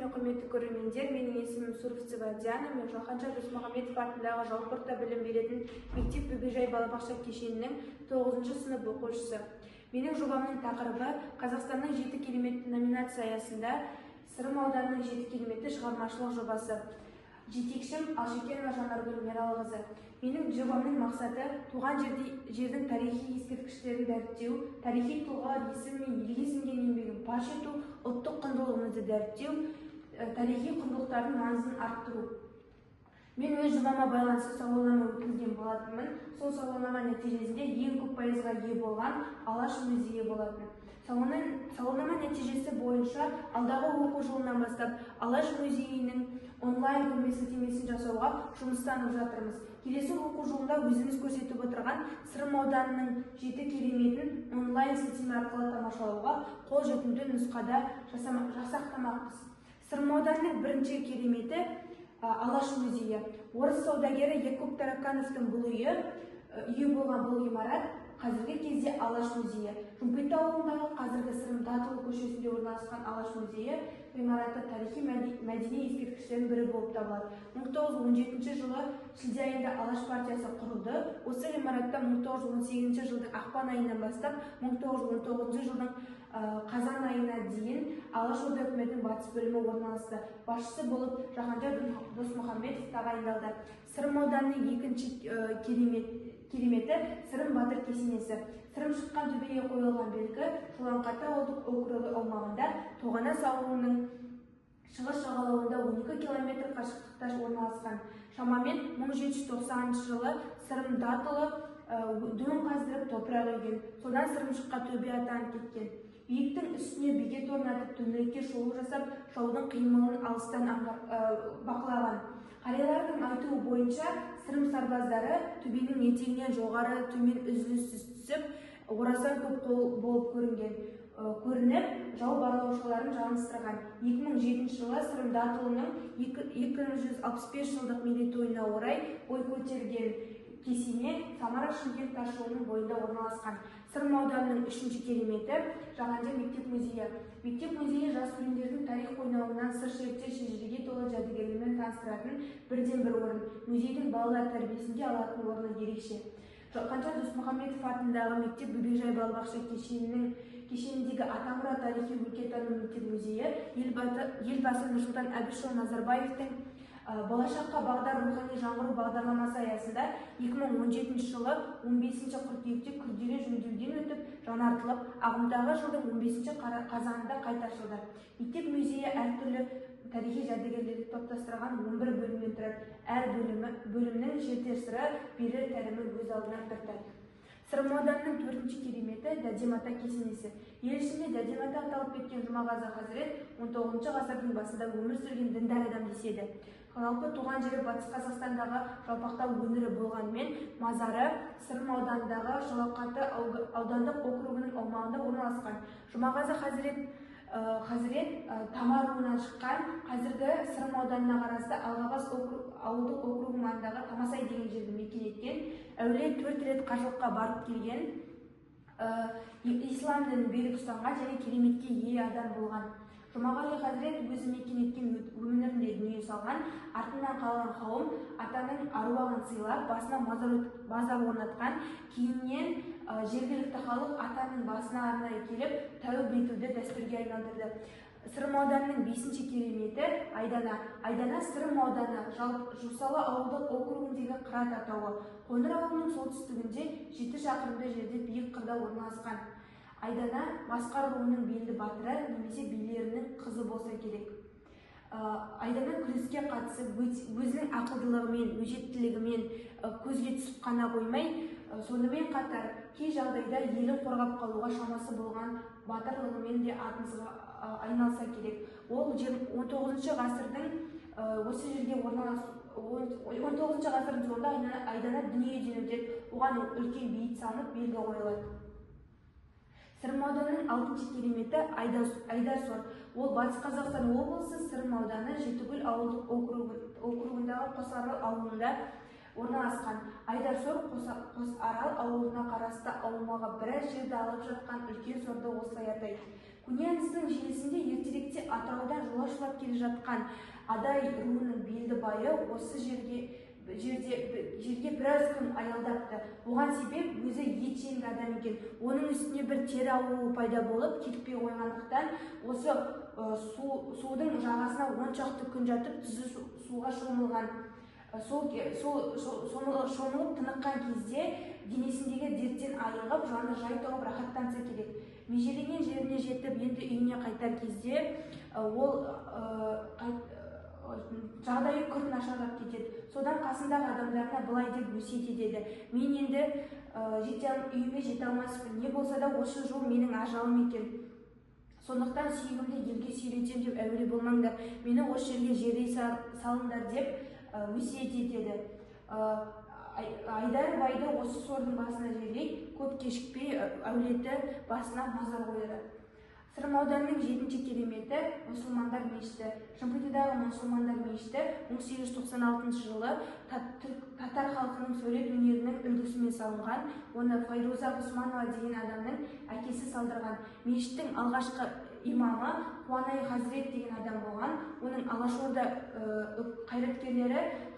мен құрметті көрермендер, менің есімім Сурфцева Диана, мен Жаһанша Досмұхамедов атындағы жалпы орта білім беретін мектеп бөбекжай балабақша кешенінің 9-шы сынып оқушысы. Менің жобамның тақырыбы Қазақстанның 7 керемет номинация аясында Сырым ауданының 7 кереметі шығармашылық жобасы. Жетекшім Алшекенова Жанаргүл Мералқызы. Менің жобамның мақсаты туған жердің тарихи ескерткіштерін дәріптеу, тарихи тұлғалар есімі мен елге сіңген еңбегін паш ету, ұлттық құндылығымызды дәріптеу, тарихи құндылықтардың маңызын арттыру. Мен өз жобама байланысты сауалнама өткізген болатынмын. Сол сауалнама нәтижесінде ең көп пайызға ие болған Алаш музейі болатын. Сауалнама нәтижесі бойынша алдағы оқу жылынан бастап Алаш музейінің онлайн көрме сілтемесін жасауға жұмыстанып жатырмыз. Келесі оқу жылында өзіміз көрсетіп отырған Сырым ауданының 7 кереметін онлайн сілтеме арқылы тамашалауға қолжетімді нұсқада жасақтамақпыз. Сырым ауданының бірінші кереметі Алаш музейі. Орыс саудагері Якуб Таракановтың бұл үйі болған бұл ғимарат қазіргі кезде Алаш музейі. Жұмпиты ауылындағы қазіргі Сырым Датұлы көшесінде орналасқан Алаш музейі ғимараты тарихи мәдени ескерткіштердің бірі болып табылады. 1917 жылы шілде айында Алаш партиясы құрылды. Осы ғимаратта 1918 жылдың ақпан айынан бастап 1919 жылдың қазан айына дейін Алаш орда үкіметінің батыс бөлімі орналасты. Басшысы болып Жаһанша Досмұхамедов тағайындалды. Сырым ауданының екінші кереметі Сырым батыр кесенесі. Сырым шыққан төбеге қойылған белгі Шоланқаты ауылдық округі аумағында Тоғанас ауылының шығыс жағалауында 12 километр қашықтықта орналасқан. Шамамен 1790 жылы Сырым Датұлы дөң қаздырып топырақ үйген. Содан Сырым шыққан төбе атанып кеткен. Биіктің үстіне бекет орнатып, төңірекке шолу жасап, жаудың қимылын алыстан бақылаған. Қариялардың айтуы бойынша Сырым сарбаздары төбенің етегінен жоғары төмен үзіліссіз түсіп, орасан көп болып көрініп, жау барлаушыларын жаныстырған. 2007 жылы Сырым Датұлының 265 жылдық мерейтойына орай бой көтерген кесене Самара-Шымкент тасжолының бойында орналасқан. Сырым ауданының 3-ші кереметі Жаһанша мектеп музейі. Мектеп музейі жас өрендердің тарих қойнауынан сыр шертер шежіреге толы жәдігерлермен таныстыратын бірден-бір орын. Музейдің балалар тәрбиесінде алатын орны ерекше. Жаһанша Досмұхамедов атындағы мектеп бөбекжай балабақша кешеніндегі Атамұра тарихи өлкетану мектеп музейі елбасы Нұрсұлтан Әбішұлы Назарбаевтың болашаққа бағдар рухани жаңғыру бағдарламасы аясында 2017 жылы 15 қыркүйекте күрделі жөндеуден өтіп, жаңартылып, ағымдағы жылдың 15 қазанында қайта ашылды. Мектеп музейі әртүрлі тарихи жәдігерлерді топтастырған 11 бөлімнен тұрады. Әр бөлімнің шертер сыры, берер тәрімі өз алдына тұрады. Сырым ауданының 4-ші кереметі Дәдем-ата кесенесі. Ел ішінде Дәдем-ата аталып кеткен Жұмағазы Хазірет 19 ғасырдың басында өмір сүрген діндар адам деседі. Жалпы туған жері Батыс Қазақстандағы Жалпақтау өңірі болғанымен, мазары Сырым ауданындағы Шоланқаты аудандық округінің аумағында орналасқан. Жұмағазы Хазірет Тама руынан шыққан, қазіргі Сырым ауданына қарасты Алғабас ауылдық округі маңындағы Тамасай деген жерді мекен еткен, әулие 4 рет қажылыққа барып келген, ислам дінін берік ұстанған және кереметке ие адам болған. Жұмағали Хазірет өзі мекен еткен өмірінде дүние салған, артынан қалған қауым атаның аруағын сыйлап, басына мазар орнатқан, кейіннен жергілікті халық атаның басына арнайы келіп, тәуіп етуді дәстүрге айналдырды. Сырым ауданының 5-ші кереметі Айдана. Айдана Сырым ауданы Жусалы ауылдық округіндегі қырат атауы. Қоңыр ауылының солтүстігінде 7 шақырымды жерде биік қырда орналасқан. Айдана Басқар руының белді батыры немесе билерінің қызы болса керек. Айдана күреске қатысып, өзінің ақылдылығымен, өжеттілігімен көзге түсіп қана қоймай, сонымен қатар кей жағдайда елін қорғап қалуға шамасы болған батырлығымен де атыңызға айналса керек. Ол 19 ғасырдың осы жерге 19 ғасырдың соңында Айдана дүниеден өтеді. Оған үлкен бейіт салынып, белгі қойылады. Сырым ауданының 6-ші кереметі Айдарсор. Ол Батыс Қазақстан облысы Сырым ауданы Жетігүл ауылдық округындағы Қосарал ауылында орналасқан. Айдарсор Қосарал ауылына қарасты аумағы біраз жерді алып жатқан үлкен сорды осылай атайды. Көне аңыздың желісінде ертеректе Атыраудан жолаушылап келе жатқан Адай руының белді байы осы жерге біраз күн аялдапты. Бұған себеп өзі ет жеңді адам екен. Оның үстіне бір тері ауруы пайда болып кетпей қойғандықтан осы судың жағасына 10 шақты күн жатып тұзы суға шомылған. Шомылып тыныққан кезде денесіндегі дерттен айығып, жаны жай тауып рахаттанса керек. Межеленген жеріне жетіп, енді үйіне қайтар кезде ол жағдайы күрт нашарлап кетеді. Содан қасындағы адамдарына былай деп өсиет етеді: мен енді үйіме жете алмаспын, не болса да осы жол менің ажалым екен. Сондықтан сүйегімді елге сүйретем деп әуре болмаңдар, мені осы жерге жерлей салыңдар деп өсиет етеді. Айдар байды осы сордың басына жерлей, көп кешікпей әулеті басына мазар қойды. Сырым ауданының 7-ші кереметі мұсылмандар мешіті. Шымпытыдағы мұсылмандар мешіті 1896 жылы татар халқының сәулет өнерінің үлгісімен салынған. Оны Файруза Ғұсманова деген адамның әкесі салдырған. Мешіттің алғашқы имамы Қуанай Хазірет деген адам болған. Оның Алашорда қайраткерлері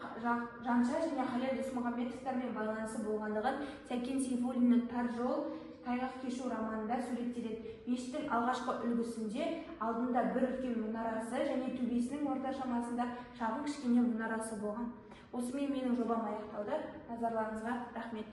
Жанша және Халел Досмағамбетовтармен байланысы болғандығын Сәкен Сейфуллиннің «Тар жол, тайғақ кешу» романында суреттеледі. Мешіттің алғашқы үлгісінде алдында бір үлкен мұнарасы және төбесінің орта шамасында шағын кішкене мұнарасы болған. Осымен менің жобам аяқталды. Назарларыңызға рахмет.